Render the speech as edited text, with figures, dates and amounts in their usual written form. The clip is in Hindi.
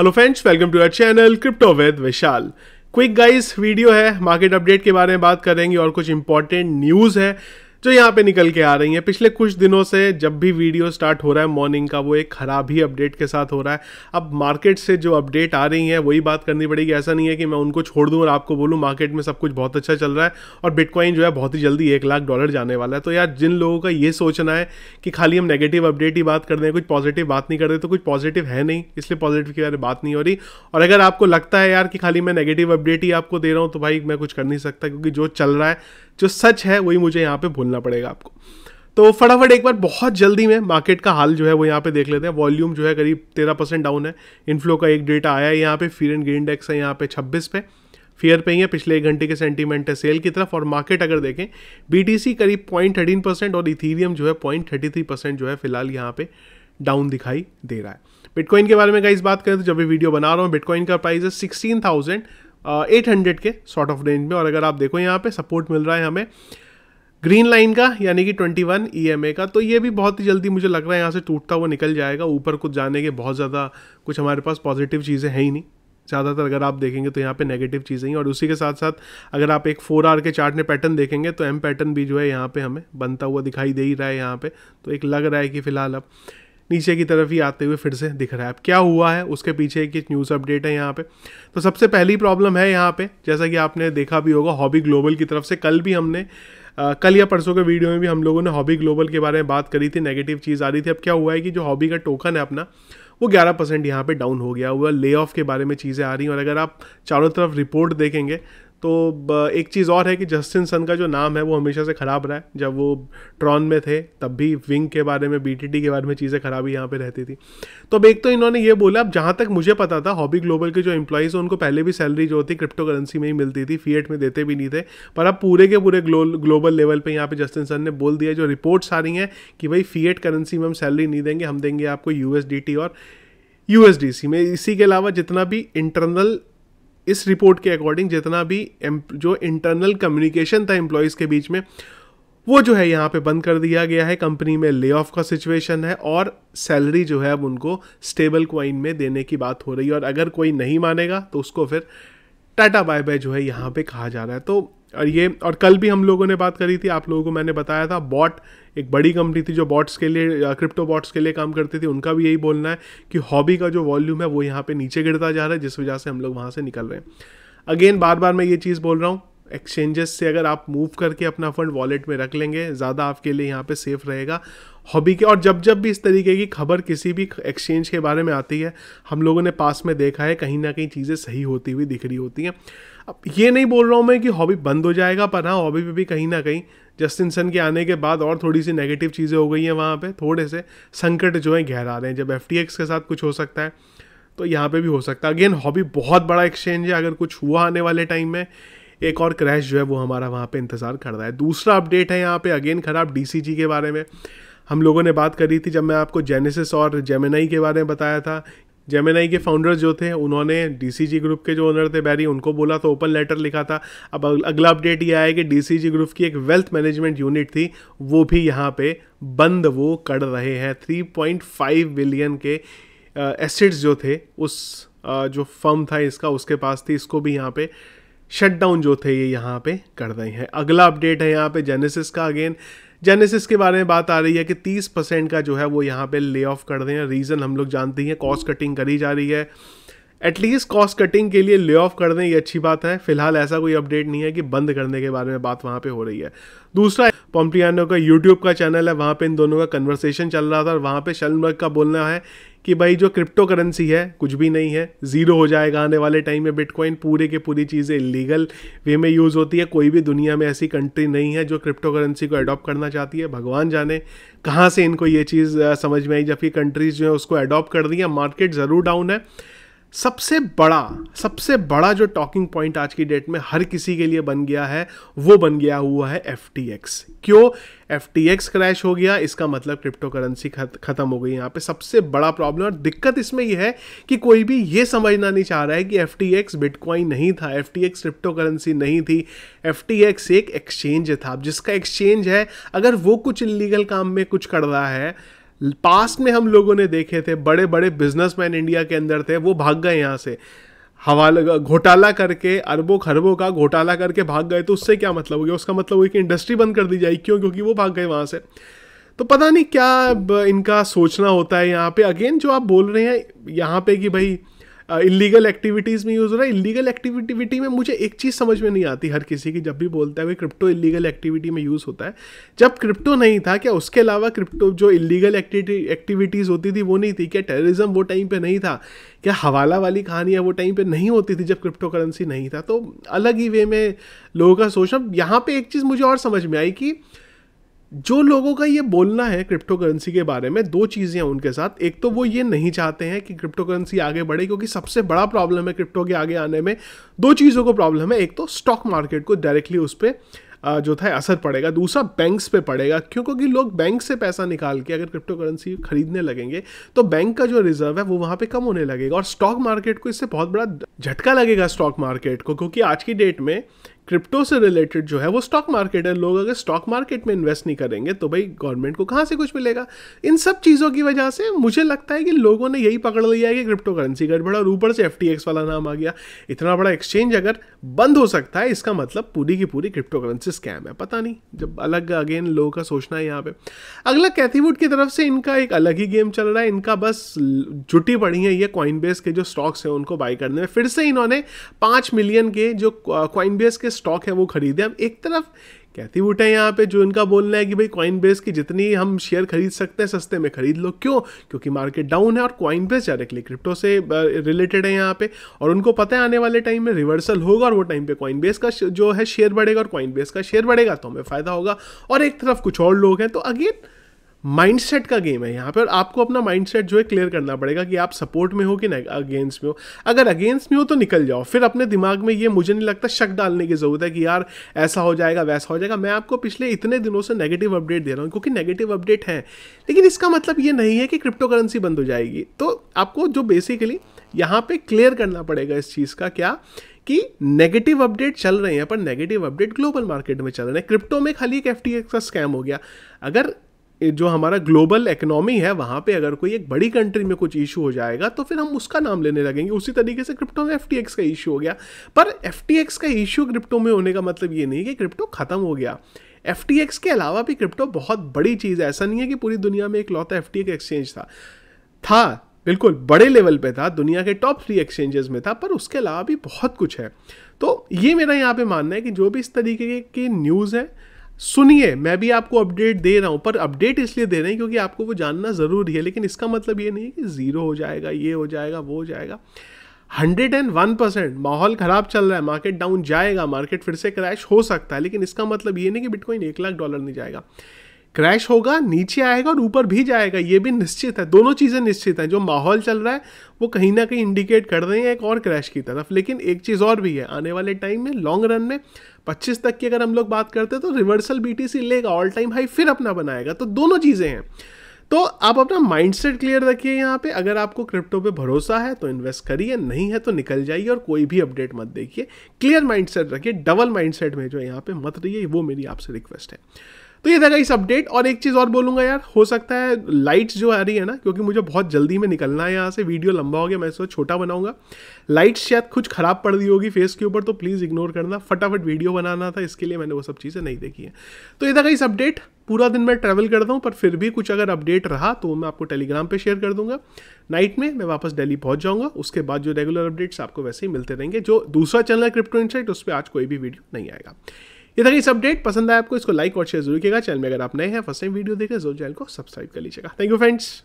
Hello friends, welcome to our channel crypto with Vishal. Quick guys video है, मार्केट अपडेट के बारे में बात करेंगे और कुछ इंपॉर्टेंट न्यूज़ है जो यहाँ पे निकल के आ रही हैं। पिछले कुछ दिनों से जब भी वीडियो स्टार्ट हो रहा है मॉर्निंग का, वो एक ख़राब ही अपडेट के साथ हो रहा है। अब मार्केट से जो अपडेट आ रही हैं वही बात करनी पड़ेगी। ऐसा नहीं है कि मैं उनको छोड़ दूँ और आपको बोलूँ मार्केट में सब कुछ बहुत अच्छा चल रहा है और बिटकॉइन जो है बहुत ही जल्दी $1,00,000 जाने वाला है। तो यार, जिन लोगों का ये सोचना है कि खाली हम नेगेटिव अपडेट ही बात कर रहे हैं, कुछ पॉजिटिव बात नहीं कर रहे, तो कुछ पॉजिटिव है नहीं, इसलिए पॉजिटिव की बारे में बात नहीं हो रही। और अगर आपको लगता है यार कि खाली मैं नेगेटिव अपडेट ही आपको दे रहा हूँ, तो भाई मैं कुछ कर नहीं सकता, क्योंकि जो चल रहा है, जो सच है, वही मुझे यहाँ पे बोलना पड़ेगा आपको। तो फटाफट एक बार बहुत जल्दी में मार्केट का हाल जो है वो यहाँ पे देख लेते हैं। वॉल्यूम जो है करीब 13% डाउन है। इनफ्लो का एक डेटा आया है यहाँ पे। फीयर एंड ग्रीन इंडेक्स है यहाँ पे 26 पे, फियर पे ही है। पिछले एक घंटे के सेंटीमेंट है सेल की तरफ। और मार्केट अगर देखें, BTC करीब 0.13% और इथीरियम जो है 0.33% जो है फिलहाल यहाँ पे डाउन दिखाई दे रहा है। बिटकॉइन के बारे में गाइस बात करें तो जब भी वीडियो बना रहा हूँ, बिटकॉइन का प्राइस है 16,800 के सॉर्ट ऑफ रेंज में। और अगर आप देखो यहाँ पे सपोर्ट मिल रहा है हमें ग्रीन लाइन का, यानी कि 21 EMA का। तो ये भी बहुत ही जल्दी मुझे लग रहा है यहाँ से टूटता हुआ निकल जाएगा। ऊपर कुछ जाने के बहुत ज़्यादा कुछ हमारे पास पॉजिटिव चीज़ें हैं ही नहीं। ज़्यादातर अगर आप देखेंगे तो यहाँ पे नेगेटिव चीज़ें ही। और उसी के साथ साथ अगर आप एक 4 आवर के चार्ट में पैटर्न देखेंगे तो M पैटर्न भी जो है यहाँ पे हमें बनता हुआ दिखाई दे ही रहा है यहाँ पे। तो एक लग रहा है कि फिलहाल अब नीचे की तरफ ही आते हुए फिर से दिख रहा है। अब क्या हुआ है उसके पीछे एक न्यूज़ अपडेट है यहाँ पे। तो सबसे पहली प्रॉब्लम है यहाँ पे, जैसा कि आपने देखा भी होगा, हॉबी ग्लोबल की तरफ से कल भी हमने कल या परसों के वीडियो में भी हम लोगों ने हॉबी ग्लोबल के बारे में बात करी थी। नेगेटिव चीज़ आ रही थी। अब क्या हुआ है कि जो हॉबी का टोकन है अपना, वो 11% यहाँ पे डाउन हो गया हुआ। ले ऑफ के बारे में चीज़ें आ रही हैं। और अगर आप चारों तरफ रिपोर्ट देखेंगे तो एक चीज़ और है कि जस्टिन सन का जो नाम है वो हमेशा से ख़राब रहा है। जब वो ट्रॉन में थे तब भी विंग के बारे में, BTT के बारे में चीज़ें खराबी यहाँ पे रहती थी। तो अब एक तो इन्होंने ये बोला, अब जहाँ तक मुझे पता था हॉबी ग्लोबल के जो एम्प्लॉइज़ हैं उनको पहले भी सैलरी जो होती क्रिप्टो करेंसी में ही मिलती थी, फिएट में देते भी नहीं थे। पर अब पूरे के पूरे ग्लोबल लेवल पर यहाँ पे जस्टिन सन ने बोल दिया, जो रिपोर्ट्स आ रही हैं कि भाई फिएट करेंसी में हम सैलरी नहीं देंगे, हम देंगे आपको USDT और USDC में। इसी के अलावा जितना भी इंटरनल, इस रिपोर्ट के अकॉर्डिंग जितना भी जो इंटरनल कम्युनिकेशन था एम्प्लॉयज़ के बीच में, वो जो है यहाँ पे बंद कर दिया गया है। कंपनी में ले ऑफ का सिचुएशन है और सैलरी जो है अब उनको स्टेबल कॉइन में देने की बात हो रही है। और अगर कोई नहीं मानेगा तो उसको फिर टाटा बाय बाय जो है यहाँ पे कहा जा रहा है। तो और कल भी हम लोगों ने बात करी थी, आप लोगों को मैंने बताया था, बॉट एक बड़ी कंपनी थी जो बॉट्स के लिए, क्रिप्टो बॉट्स के लिए काम करती थी, उनका भी यही बोलना है कि हॉबी का जो वॉल्यूम है वो यहाँ पे नीचे गिरता जा रहा है, जिस वजह से हम लोग वहाँ से निकल रहे हैं। अगेन बार बार मैं ये चीज़ बोल रहा हूँ, एक्सचेंजेस से अगर आप मूव करके अपना फंड वॉलेट में रख लेंगे, ज़्यादा आपके लिए यहाँ पे सेफ रहेगा हॉबी के। और जब जब भी इस तरीके की खबर किसी भी एक्सचेंज के बारे में आती है, हम लोगों ने पास में देखा है कहीं ना कहीं चीज़ें सही होती हुई दिख रही होती हैं। अब ये नहीं बोल रहा हूँ मैं कि हॉबी बंद हो जाएगा, पर हाँ, हॉबी पे भी कहीं ना कहीं जस्टिन सन के आने के बाद और थोड़ी सी नेगेटिव चीज़ें हो गई हैं। वहाँ पे थोड़े से संकट जो है गहरा रहे हैं। जब FTX के साथ कुछ हो सकता है तो यहाँ पे भी हो सकता है। अगेन हॉबी बहुत बड़ा एक्सचेंज है, अगर कुछ हुआ आने वाले टाइम में, एक और क्रैश जो है वो हमारा वहाँ पे इंतज़ार कर रहा है। दूसरा अपडेट है यहाँ पे अगेन खराब DCG के बारे में। हम लोगों ने बात करी थी जब मैं आपको जेनेसिस और जेमिनाई के बारे में बताया था। जेमिनाई के फाउंडर्स जो थे उन्होंने DCG ग्रुप के जो ओनर थे बैरी, उनको बोला तो ओपन लेटर लिखा था। अब अगला अपडेट ये आया कि DCG ग्रुप की एक वेल्थ मैनेजमेंट यूनिट थी, वो भी यहाँ पे बंद वो कर रहे हैं। 3.5 बिलियन के एसेट्स जो थे उस जो फर्म था इसका, उसके पास थी, इसको भी यहाँ पे शटडाउन जो थे ये यहाँ पे कर रहे हैं। अगला अपडेट है यहाँ पे जेनेसिस का। अगेन जेनेसिस के बारे में बात आ रही है कि 30% का जो है वो यहाँ पे ले ऑफ कर रहे हैं। रीज़न हम लोग जानते हैं, कॉस्ट कटिंग करी जा रही है। एटलीस्ट कॉस्ट कटिंग के लिए ले ऑफ कर दें, ये अच्छी बात है। फिलहाल ऐसा कोई अपडेट नहीं है कि बंद करने के बारे में बात वहाँ पे हो रही है। दूसरा, पोम्प्लियानो का यूट्यूब का चैनल है, वहाँ पे इन दोनों का कन्वर्सेशन चल रहा था और वहाँ पे शेल्डनबर्ग का बोलना है कि भाई जो क्रिप्टो करेंसी है कुछ भी नहीं है, ज़ीरो हो जाएगा आने वाले टाइम में। बिटकॉइन पूरे के पूरी चीज़ें इलीगल वे में यूज़ होती है। कोई भी दुनिया में ऐसी कंट्री नहीं है जो क्रिप्टो करेंसी को अडॉप्ट करना चाहती है। भगवान जाने कहाँ से इनको ये चीज़ समझ में आई, जबकि कंट्रीज़ जो है उसको अडॉप्ट कर दी है। मार्केट ज़रूर डाउन है। सबसे बड़ा जो टॉकिंग पॉइंट आज की डेट में हर किसी के लिए बन गया है, वो बन गया हुआ है FTX। क्यों FTX क्रैश हो गया? इसका मतलब क्रिप्टो करेंसी खत्म हो गई। यहाँ पे सबसे बड़ा प्रॉब्लम और दिक्कत इसमें यह है कि कोई भी ये समझना नहीं चाह रहा है कि FTX बिटकॉइन नहीं था, FTX क्रिप्टो करेंसी नहीं थी, FTX एक एक्सचेंज था। जिसका एक्सचेंज है, अगर वो कुछ इलीगल काम में कुछ कर रहा है, पास्ट में हम लोगों ने देखे थे, बड़े बड़े बिजनेसमैन इंडिया के अंदर थे, वो भाग गए यहाँ से, हवाला घोटाला करके, अरबों खरबों का घोटाला करके भाग गए। तो उससे क्या मतलब हो गया? उसका मतलब हुआ कि इंडस्ट्री बंद कर दी जाएगी। क्यों? क्योंकि वो भाग गए वहाँ से। तो पता नहीं क्या इनका सोचना होता है यहाँ पे। अगेन जो आप बोल रहे हैं यहाँ पे कि भाई इलीगल एक्टिविटीज़ में यूज़ हो रहा है, इलीगल एक्टिविटी में मुझे एक चीज़ समझ में नहीं आती हर किसी की, जब भी बोलता है भाई क्रिप्टो इलीगल एक्टिविटी में यूज़ होता है। जब क्रिप्टो नहीं था, क्या उसके अलावा क्रिप्टो जो इलीगल एक्टिविटीज़ होती थी वो नहीं थी? क्या टेररिज्म वो टाइम पे नहीं था? क्या हवाला वाली कहानियाँ वो टाइम पे नहीं होती थी जब क्रिप्टो करेंसी नहीं था? तो अलग ही वे में लोगों का सोचना। यहाँ पे एक चीज़ मुझे और समझ में आई कि जो लोगों का ये बोलना है क्रिप्टो करेंसी के बारे में, दो चीज़ें हैं उनके साथ। एक तो वो ये नहीं चाहते हैं कि क्रिप्टो करेंसी आगे बढ़े, क्योंकि सबसे बड़ा प्रॉब्लम है क्रिप्टो के आगे आने में, दो चीज़ों को प्रॉब्लम है। एक तो स्टॉक मार्केट को डायरेक्टली उस पर जो था असर पड़ेगा, दूसरा बैंक्स पे पड़ेगा। क्यों? क्योंकि लोग बैंक से पैसा निकाल के अगर क्रिप्टो करेंसी खरीदने लगेंगे तो बैंक का जो रिजर्व है वो वहाँ पे कम होने लगेगा, और स्टॉक मार्केट को इससे बहुत बड़ा झटका लगेगा स्टॉक मार्केट को। क्योंकि आज की डेट में क्रिप्टो से रिलेटेड जो है वो स्टॉक मार्केट है। लोग अगर स्टॉक मार्केट में इन्वेस्ट नहीं करेंगे तो भाई गवर्नमेंट को कहाँ से कुछ मिलेगा? इन सब चीज़ों की वजह से मुझे लगता है कि लोगों ने यही पकड़ लिया है कि क्रिप्टो करेंसी गड़बड़, और ऊपर से FTX वाला नाम आ गया। इतना बड़ा एक्सचेंज अगर बंद हो सकता है, इसका मतलब पूरी की पूरी क्रिप्टो करेंसी स्कैम है। पता नहीं, जब अलग अगेन लोगों का सोचना है यहाँ पे। अगला कैथी वुड की तरफ से इनका एक अलग ही गेम चल रहा है। इनका बस जुटी पड़ी है ये कॉइनबेस के जो स्टॉक्स हैं उनको बाई करने में। फिर से इन्होंने 5 मिलियन के जो कॉइनबेस के स्टॉक है वो खरीदे। अब एक तरफ कैथी वुड है यहाँ पे, जो इनका बोलना है कि भाई कॉइनबेस की जितनी हम शेयर खरीद सकते हैं सस्ते में खरीद लो। क्यों? क्योंकि मार्केट डाउन है और कॉइनबेस डायरेक्टली क्रिप्टो से रिलेटेड है यहाँ पे, और उनको पता है आने वाले टाइम में रिवर्सल होगा, और वो टाइम पे कॉइनबेस का जो है शेयर बढ़ेगा, और कॉइनबेस का शेयर बढ़ेगा तो हमें फायदा होगा। और एक तरफ कुछ और लोग हैं। तो अगेन माइंडसेट का गेम है यहाँ पे, और आपको अपना माइंडसेट जो है क्लियर करना पड़ेगा कि आप सपोर्ट में हो कि अगेंस्ट में हो। अगर अगेंस्ट में हो तो निकल जाओ, फिर अपने दिमाग में ये मुझे नहीं लगता शक डालने की जरूरत है कि यार ऐसा हो जाएगा वैसा हो जाएगा। मैं आपको पिछले इतने दिनों से नेगेटिव अपडेट दे रहा हूँ, क्योंकि नेगेटिव अपडेट है, लेकिन इसका मतलब ये नहीं है कि क्रिप्टो करेंसी बंद हो जाएगी। तो आपको जो बेसिकली यहाँ पे क्लियर करना पड़ेगा इस चीज़ का क्या, कि नेगेटिव अपडेट चल रहे हैं, पर नेगेटिव अपडेट ग्लोबल मार्केट में चल रहे हैं। क्रिप्टो में खाली एक FTX का स्कैम हो गया। अगर जो हमारा ग्लोबल इकोनॉमी है वहाँ पे अगर कोई एक बड़ी कंट्री में कुछ इशू हो जाएगा तो फिर हम उसका नाम लेने लगेंगे। उसी तरीके से क्रिप्टो में FTX का इशू हो गया, पर FTX का इशू क्रिप्टो में होने का मतलब ये नहीं कि क्रिप्टो खत्म हो गया। FTX के अलावा भी क्रिप्टो बहुत बड़ी चीज़ है। ऐसा नहीं है कि पूरी दुनिया में एक लौता FTX एक्सचेंज था बिल्कुल बड़े लेवल पे था, दुनिया के टॉप 3 एक्सचेंजेस में था, पर उसके अलावा भी बहुत कुछ है। तो ये मेरा यहाँ पे मानना है कि जो भी इस तरीके की न्यूज़ है सुनिए, मैं भी आपको अपडेट दे रहा हूँ, पर अपडेट इसलिए दे रहे हैं क्योंकि आपको वो जानना ज़रूरी है। लेकिन इसका मतलब ये नहीं है कि ज़ीरो हो जाएगा, ये हो जाएगा, वो हो जाएगा। 101% माहौल ख़राब चल रहा है, मार्केट डाउन जाएगा, मार्केट फिर से क्रैश हो सकता है, लेकिन इसका मतलब ये नहीं कि बिटकॉइन $1,00,000 नहीं जाएगा। क्रैश होगा, नीचे आएगा और ऊपर भी जाएगा, ये भी निश्चित है। दोनों चीज़ें निश्चित हैं। जो माहौल चल रहा है वो कहीं ना कहीं इंडिकेट कर रहे हैं एक और क्रैश की तरफ। लेकिन एक चीज़ और भी है, आने वाले टाइम में लॉन्ग रन में 25 तक की अगर हम लोग बात करते हैं तो रिवर्सल BTC लेगा, ऑल टाइम हाई फिर अपना बनाएगा। तो दोनों चीज़ें हैं। तो आप अपना माइंडसेट क्लियर रखिए यहाँ पे। अगर आपको क्रिप्टो पे भरोसा है तो इन्वेस्ट करिए, नहीं है तो निकल जाइए और कोई भी अपडेट मत देखिए। क्लियर माइंडसेट रखिए, डबल माइंडसेट में जो यहाँ पे मत रहिए, वो मेरी आपसे रिक्वेस्ट है। तो ये था इस अपडेट। और एक चीज़ और बोलूँगा यार, हो सकता है लाइट्स जो आ रही है ना, क्योंकि मुझे बहुत जल्दी में निकलना है यहाँ से, वीडियो लंबा हो गया, मैं इसको छोटा बनाऊंगा। लाइट्स शायद कुछ ख़राब पड़ रही होगी फेस के ऊपर, तो प्लीज़ इग्नोर करना, फटाफट वीडियो बनाना था, इसके लिए मैंने वो सब चीज़ें नहीं देखी है। तो ये था इस अपडेट। पूरा दिन मैं ट्रैवल करता हूँ, पर फिर भी कुछ अगर अपडेट रहा तो मैं आपको टेलीग्राम पे शेयर कर दूंगा। नाइट में मैं वापस दिल्ली पहुँच जाऊँगा, उसके बाद जो रेगुलर अपडेट्स आपको वैसे ही मिलते रहेंगे। जो दूसरा चैनल है क्रिप्टो इनसाइट, उस पर आज कोई भी वीडियो नहीं आएगा। ये था इस अपडेट। पसंद आया आपको, इसको लाइक और शेयर जरूर कीजिएगा। चैनल में अगर आप नए हैं, फर्स्ट टाइम वीडियो देखें, जो चैनल को सब्सक्राइब कर लीजिएगा। Thank you friends.